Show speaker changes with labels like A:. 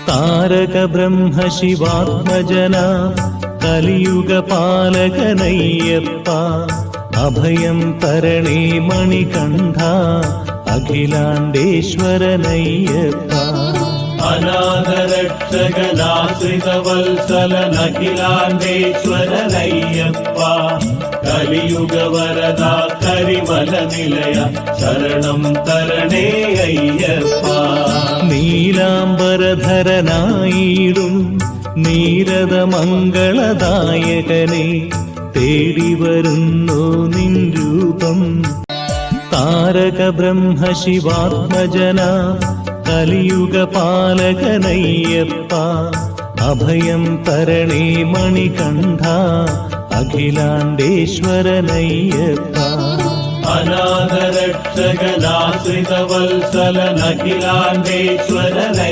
A: താരക ബ്രഹ്മ ശിവാത്മജന കലിയുഗ പാലകനയ്യപ്പ അഭയം തരണേ മണികണ്ഠ അഖിലാണ്ടേശ്വരനയ്യപ്പ
B: അനാഥരക്ഷകനാശ്രിതവത്സലനഖിലാണ്ടേശ്വരനയ്യപ്പ കലിയുഗ വരദ കരിമല നിലയ ശരണം തരണേ അയ്യപ്പ
A: നീലാംബരധരനായിടും നീരദമംഗളദായകനെ തേടി വരുന്നു നിൻ രൂപം താരക ബ്രഹ്മ ശിവാത്മജന കലിയുഗ പാലകനയ്യപ്പ അഭയം തരണേ മണികണ്ഠ അഖിലാണ്ടേശ്വരനയ്യപ്പ
B: അനാഥരക്ഷകനാശ്രിതവത്സലനഖിലാണ്ടേശ്വരനയ്യപ്പ